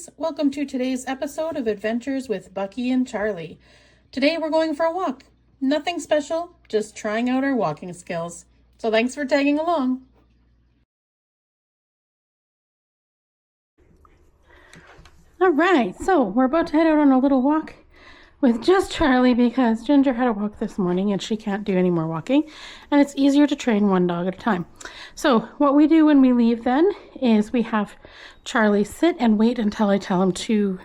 friends, welcome to today's episode of Adventures with Bucky and Charlie. Today we're going for a walk. Nothing special, just trying out our walking skills. So thanks for tagging along. All right, so we're about to head out on a little walk with just Charlie because Ginger had a walk this morning and she can't do any more walking, and it's easier to train one dog at a time. So what we do when we leave then is we have Charlie sit and wait until I tell him to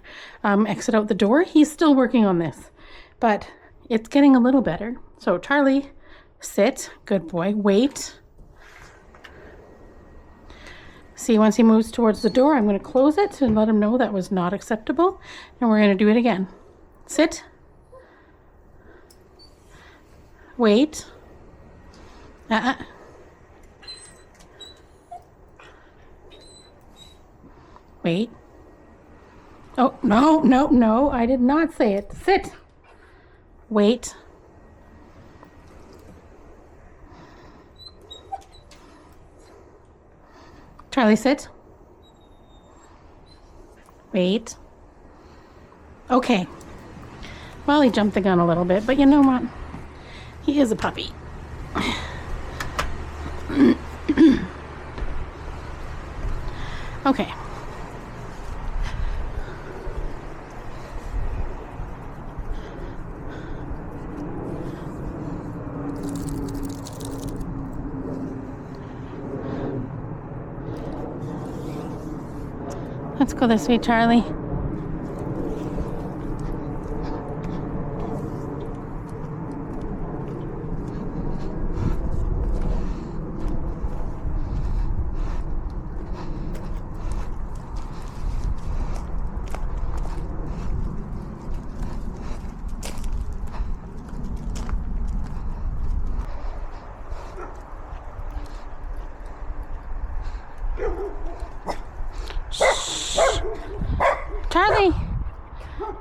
exit out the door. He's still working on this, but it's getting a little better. So Charlie, sit, good boy, wait. See, once he moves towards the door, I'm going to close it and let him know that was not acceptable, and we're going to do it again. Sit. Wait. Wait. Oh, no, I did not say it. Sit. Wait. Charlie, sit. Wait. Okay. Well, he jumped the gun a little bit, but you know what? He is a puppy. Okay. Let's go this way, Charlie.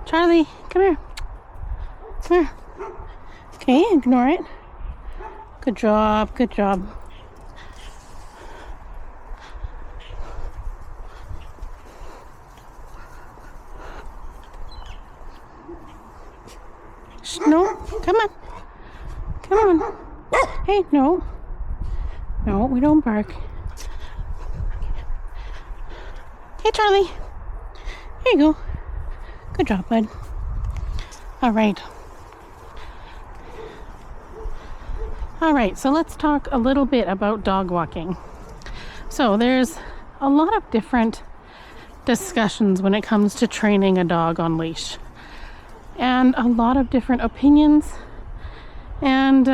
Charlie, come here. Come here. Okay, ignore it. Good job, good job. Shh, no, come on. Come on. Hey, no. No, we don't bark. Hey, Charlie. Here you go. Good job, bud. All right. All right, so let's talk a little bit about dog walking. So there's a lot of different discussions when it comes to training a dog on leash, and a lot of different opinions, and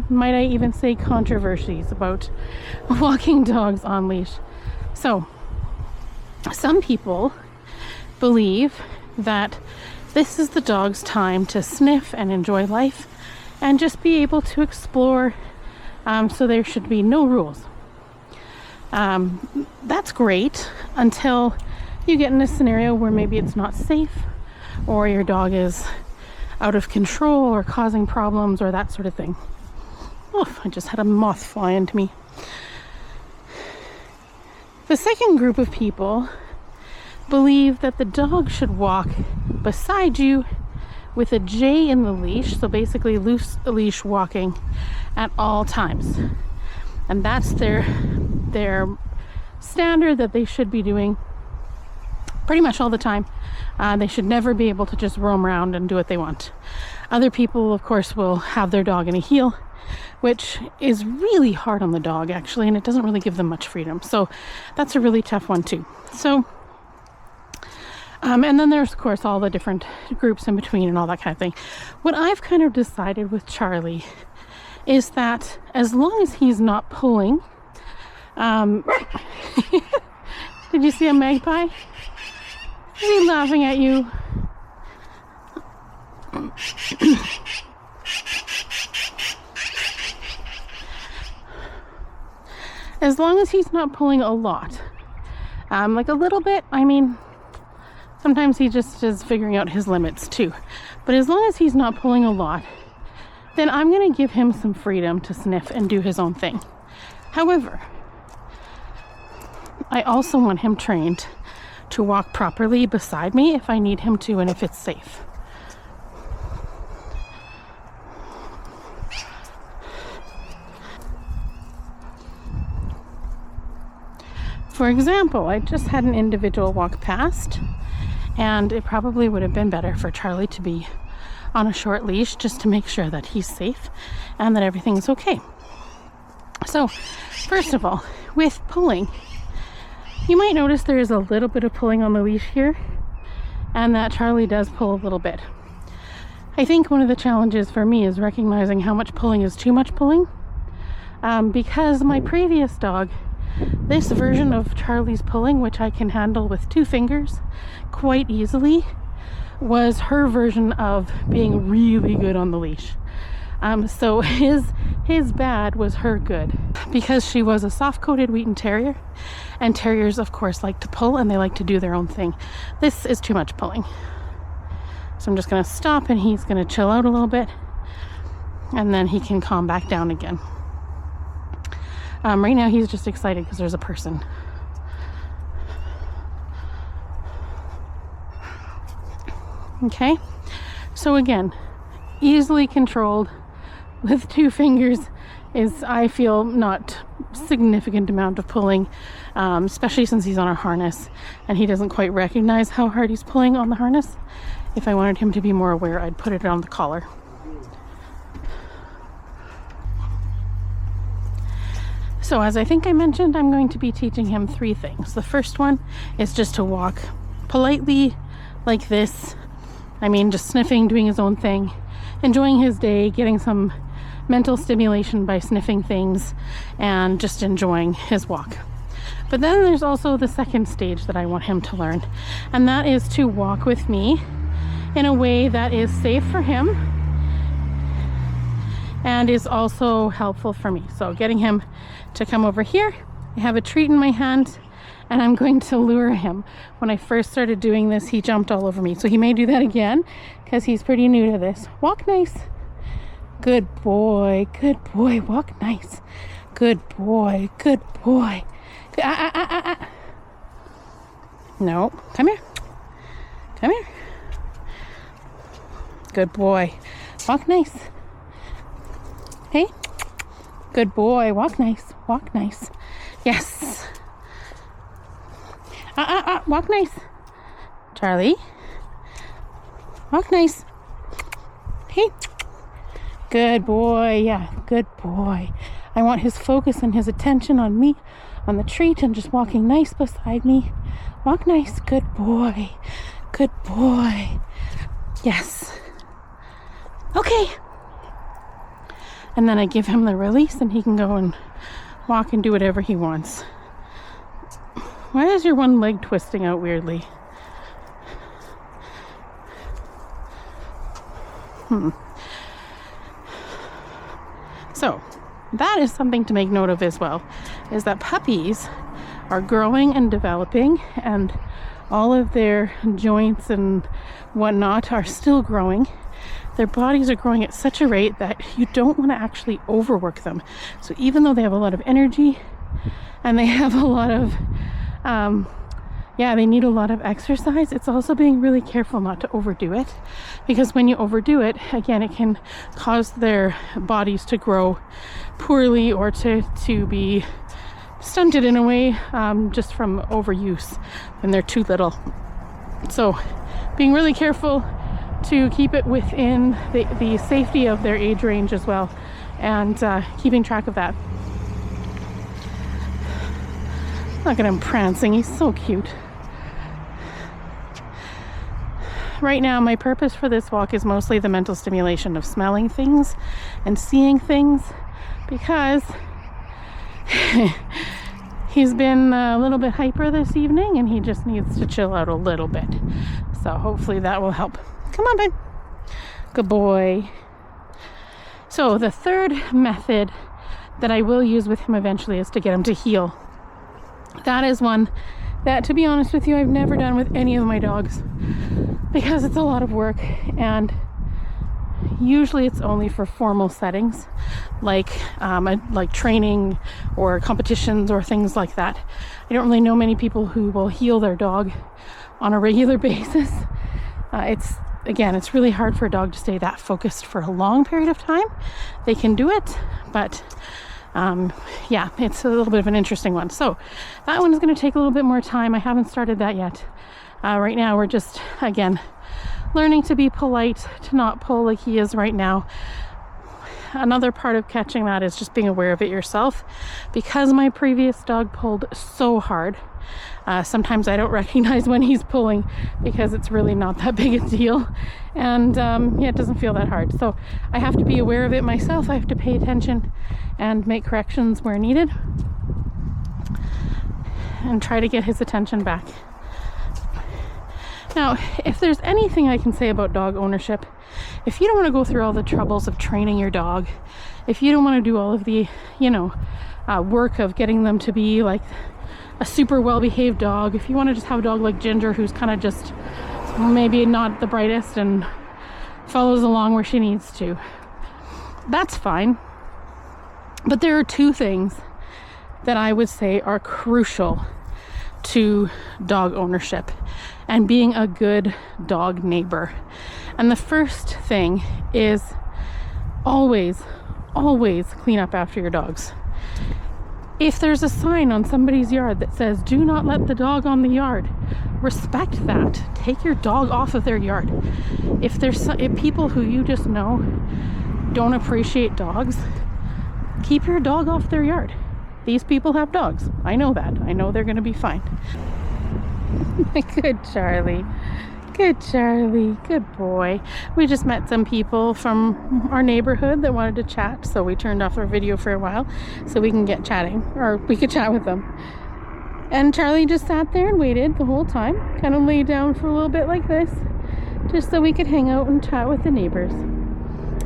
might I even say controversies about walking dogs on leash. So some people believe that this is the dog's time to sniff and enjoy life and just be able to explore, so there should be no rules. That's great until you get in a scenario where maybe it's not safe, or your dog is out of control or causing problems or that sort of thing. Oh, I just had a moth fly into me. The second group of people believe that the dog should walk beside you with a J in the leash, so basically loose leash walking at all times, and that's their standard that they should be doing pretty much all the time. They should never be able to just roam around and do what they want. Other people, of course, will have their dog in a heel, which is really hard on the dog actually, and it doesn't really give them much freedom, so that's a really tough one too. So and then there's, of course, all the different groups in between and all that kind of thing. What I've kind of decided with Charlie is that as long as he's not pulling, did you see a magpie? Is he laughing at you? As long as he's not pulling a lot, like a little bit, I mean, sometimes he just is figuring out his limits too. But as long as he's not pulling a lot, then I'm going to give him some freedom to sniff and do his own thing. However, I also want him trained to walk properly beside me if I need him to and if it's safe. For example, I just had an individual walk past, and it probably would have been better for Charlie to be on a short leash just to make sure that he's safe and that everything's okay. So, first of all, with pulling, you might notice there is a little bit of pulling on the leash here, and that Charlie does pull a little bit. I think one of the challenges for me is recognizing how much pulling is too much pulling, because my previous dog, this version of Charlie's pulling, which I can handle with 2 fingers quite easily, was her version of being really good on the leash. So his bad was her good, because she was a soft-coated Wheaten Terrier, and terriers of course like to pull and they like to do their own thing. This is too much pulling. So I'm just going to stop and he's going to chill out a little bit, and then he can calm back down again. Right now he's just excited because there's a person. Okay, so again, easily controlled with 2 fingers is, I feel, not significant amount of pulling, especially since he's on a harness and he doesn't quite recognize how hard he's pulling on the harness. If I wanted him to be more aware, I'd put it on the collar. So as I think I mentioned, I'm going to be teaching him 3 things. The first one is just to walk politely like this. I mean, just sniffing, doing his own thing, enjoying his day, getting some mental stimulation by sniffing things, and just enjoying his walk. But then there's also the second stage that I want him to learn, and that is to walk with me in a way that is safe for him and is also helpful for me. So getting him to come over here, I have a treat in my hand, and I'm going to lure him. When I first started doing this, he jumped all over me. So he may do that again because he's pretty new to this. Walk nice. Good boy. Good boy. Walk nice. Good boy. Good boy. No. Come here. Come here. Good boy. Walk nice. Hey. Good boy. Walk nice. Walk nice. Yes. Walk nice. Charlie. Walk nice. Hey. Good boy. Yeah, good boy. I want his focus and his attention on me, on the treat, and just walking nice beside me. Walk nice. Good boy. Good boy. Yes. Okay. And then I give him the release and he can go and walk and do whatever he wants. Why is your one leg twisting out weirdly? So, that is something to make note of as well, is that puppies are growing and developing, and all of their joints and whatnot are still growing. Their bodies are growing at such a rate that you don't want to actually overwork them. So even though they have a lot of energy and they have a lot of they need a lot of exercise, it's also being really careful not to overdo it, because when you overdo it, again, it can cause their bodies to grow poorly or to be stunted in a way, just from overuse when they're too little. So being really careful to keep it within the safety of their age range as well, and keeping track of that. Look at him prancing, he's so cute. Right now, my purpose for this walk is mostly the mental stimulation of smelling things and seeing things, because he's been a little bit hyper this evening and he just needs to chill out a little bit. So hopefully that will help. Come on, bud. Good boy. So the third method that I will use with him eventually is to get him to heel. That is one that, to be honest with you, I've never done with any of my dogs, because it's a lot of work, and usually it's only for formal settings, like training or competitions or things like that. I don't really know many people who will heel their dog on a regular basis. It's really hard for a dog to stay that focused for a long period of time. They can do it, but yeah, it's a little bit of an interesting one. So that one is going to take a little bit more time. I haven't started that yet. Right now we're just, again, learning to be polite, to not pull like he is right now. Another part of catching that is just being aware of it yourself. Because my previous dog pulled so hard, sometimes I don't recognize when he's pulling because it's really not that big a deal. And yeah, it doesn't feel that hard. So I have to be aware of it myself. I have to pay attention and make corrections where needed and try to get his attention back. Now, if there's anything I can say about dog ownership, if you don't want to go through all the troubles of training your dog, if you don't want to do all of the, work of getting them to be like a super well-behaved dog, if you want to just have a dog like Ginger who's kind of just maybe not the brightest and follows along where she needs to, that's fine. But there are two things that I would say are crucial to dog ownership and being a good dog neighbor. And the first thing is always clean up after your dogs. If there's a sign on somebody's yard that says do not let the dog on the yard, respect that. Take your dog off of their yard. If people who you just know don't appreciate dogs, keep your dog off their yard. These people have dogs. I know that. I know they're going to be fine. Good Charlie. Good Charlie. Good boy. We just met some people from our neighborhood that wanted to chat, so we turned off our video for a while so we can get chatting, or we could chat with them. And Charlie just sat there and waited the whole time, kind of laid down for a little bit like this, just so we could hang out and chat with the neighbors.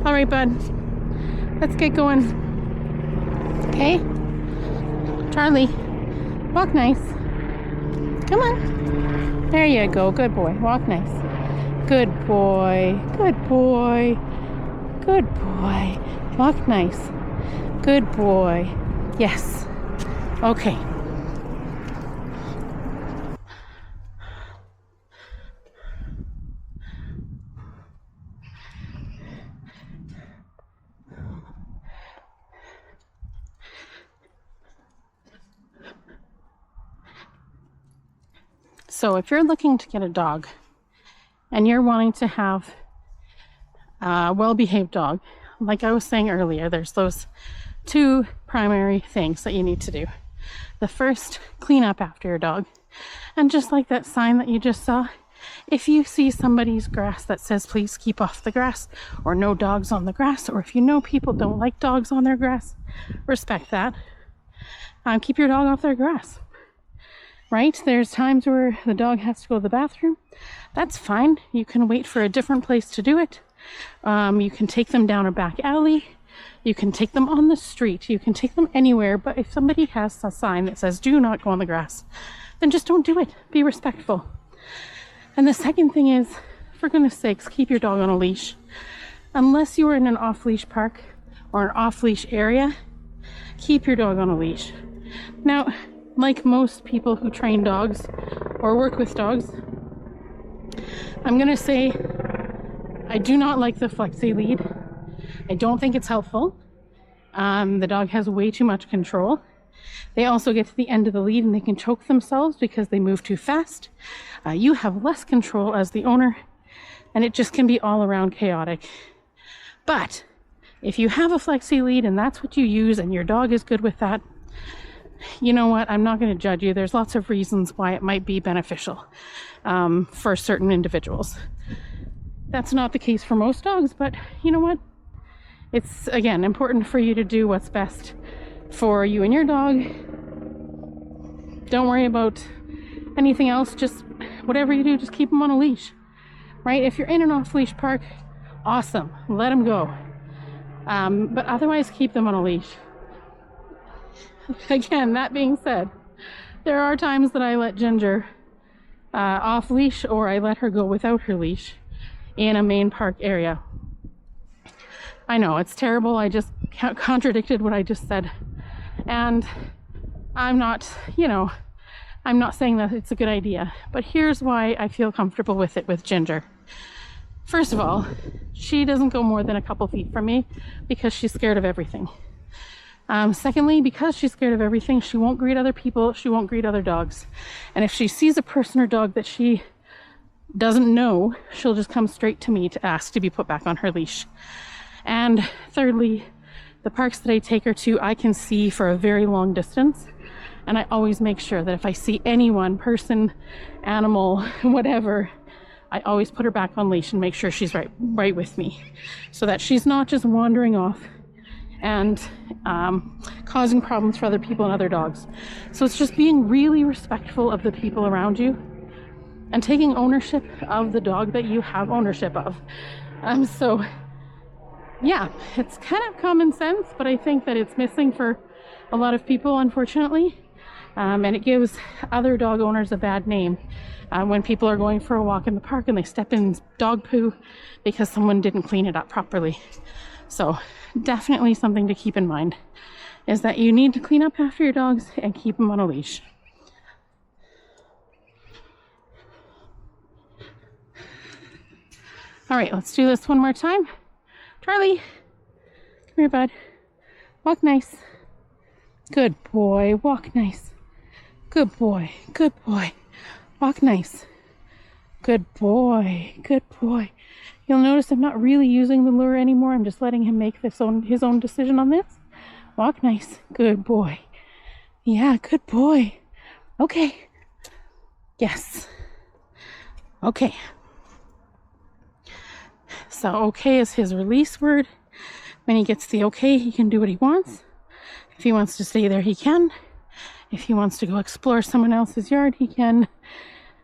All right, bud. Let's get going. Okay? Charlie, walk nice. Come on. There you go. Good boy. Walk nice. Good boy. Good boy. Good boy. Walk nice. Good boy. Yes. Okay. So if you're looking to get a dog and you're wanting to have a well-behaved dog, like I was saying earlier, there's those two primary things that you need to do. The first, clean up after your dog. And just like that sign that you just saw, if you see somebody's grass that says please keep off the grass, or no dogs on the grass, or if you know people don't like dogs on their grass, respect that. Keep your dog off their grass. Right? There's times where the dog has to go to the bathroom. That's fine. You can wait for a different place to do it. You can take them down a back alley. You can take them on the street. You can take them anywhere. But if somebody has a sign that says do not go on the grass, then just don't do it. Be respectful. And the second thing is, for goodness sakes, keep your dog on a leash. Unless you are in an off-leash park or an off-leash area, keep your dog on a leash. Now, like most people who train dogs or work with dogs, I'm going to say I do not like the flexi lead. I don't think it's helpful. The dog has way too much control. They also get to the end of the lead and they can choke themselves because they move too fast. You have less control as the owner, and it just can be all around chaotic. But if you have a flexi lead and that's what you use and your dog is good with that, you know what? I'm not going to judge you. There's lots of reasons why it might be beneficial for certain individuals. That's not the case for most dogs, but you know what? It's, again, important for you to do what's best for you and your dog. Don't worry about anything else. Just whatever you do, just keep them on a leash, right? If you're in an off-leash park, awesome. Let them go. But otherwise, keep them on a leash. Again, that being said, there are times that I let Ginger off leash, or I let her go without her leash in a main park area. I know it's terrible. I just contradicted what I just said. And I'm not, I'm not saying that it's a good idea, but here's why I feel comfortable with it with Ginger. First of all, she doesn't go more than a couple feet from me because she's scared of everything. Secondly, because she's scared of everything, she won't greet other people, she won't greet other dogs. And if she sees a person or dog that she doesn't know, she'll just come straight to me to ask to be put back on her leash. And thirdly, the parks that I take her to, I can see for a very long distance. And I always make sure that if I see anyone, person, animal, whatever, I always put her back on leash and make sure she's right with me, so that she's not just wandering off and causing problems for other people and other dogs. So it's just being really respectful of the people around you and taking ownership of the dog that you have ownership of. So yeah, it's kind of common sense, but I think that it's missing for a lot of people, unfortunately. And it gives other dog owners a bad name when people are going for a walk in the park and they step in dog poo because someone didn't clean it up properly. So definitely something to keep in mind is that you need to clean up after your dogs and keep them on a leash. All right, let's do this one more time. Charlie, come here, bud. Walk nice. Good boy, walk nice. Good boy, good boy. Walk nice. Good boy, good boy. You'll notice I'm not really using the lure anymore. I'm just letting him make his own decision on this. Walk nice. Good boy. Yeah, good boy. Okay. Yes. Okay. So okay is his release word. When he gets the okay, he can do what he wants. If he wants to stay there, he can. If he wants to go explore someone else's yard, he can.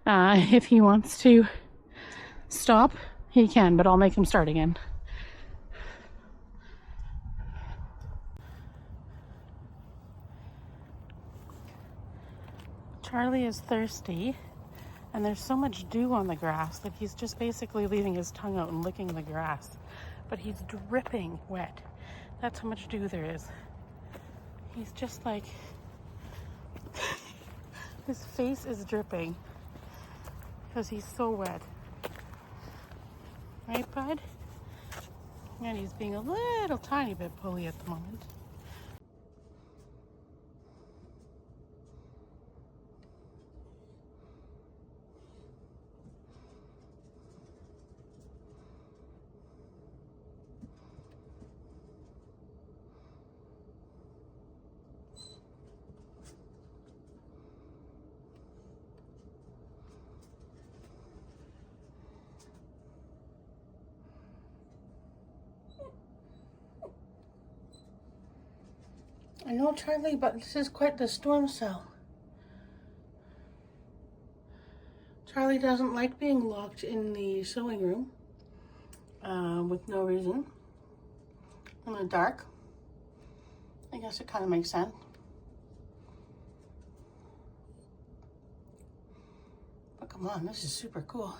If he wants to stop, he can, but I'll make him start again. Charlie is thirsty, and there's so much dew on the grass that he's just basically leaving his tongue out and licking the grass. But he's dripping wet. That's how much dew there is. He's just like, his face is dripping because he's so wet. Right, bud? And he's being a little tiny bit pulley at the moment. I know, Charlie, but this is quite the storm cell. Charlie doesn't like being locked in the sewing room with no reason in the dark. I guess it kind of makes sense. But come on, this is super cool.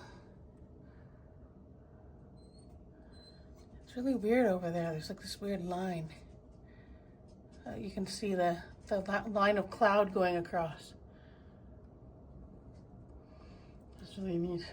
It's really weird over there. There's like this weird line. You can see the line of cloud going across. That's really neat.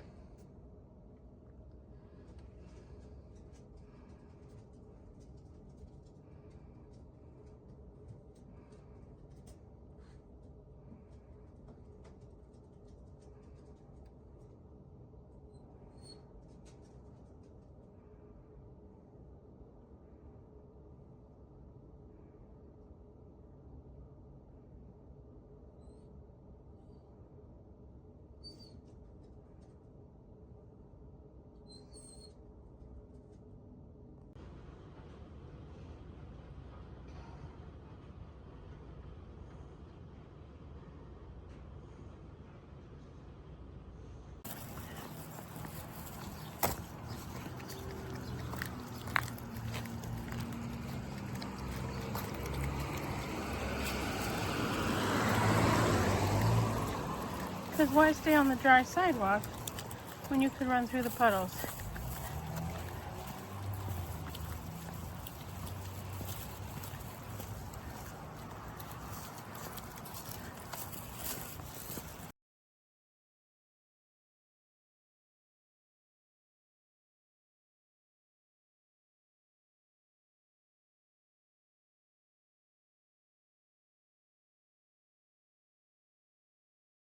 Because why stay on the dry sidewalk when you could run through the puddles?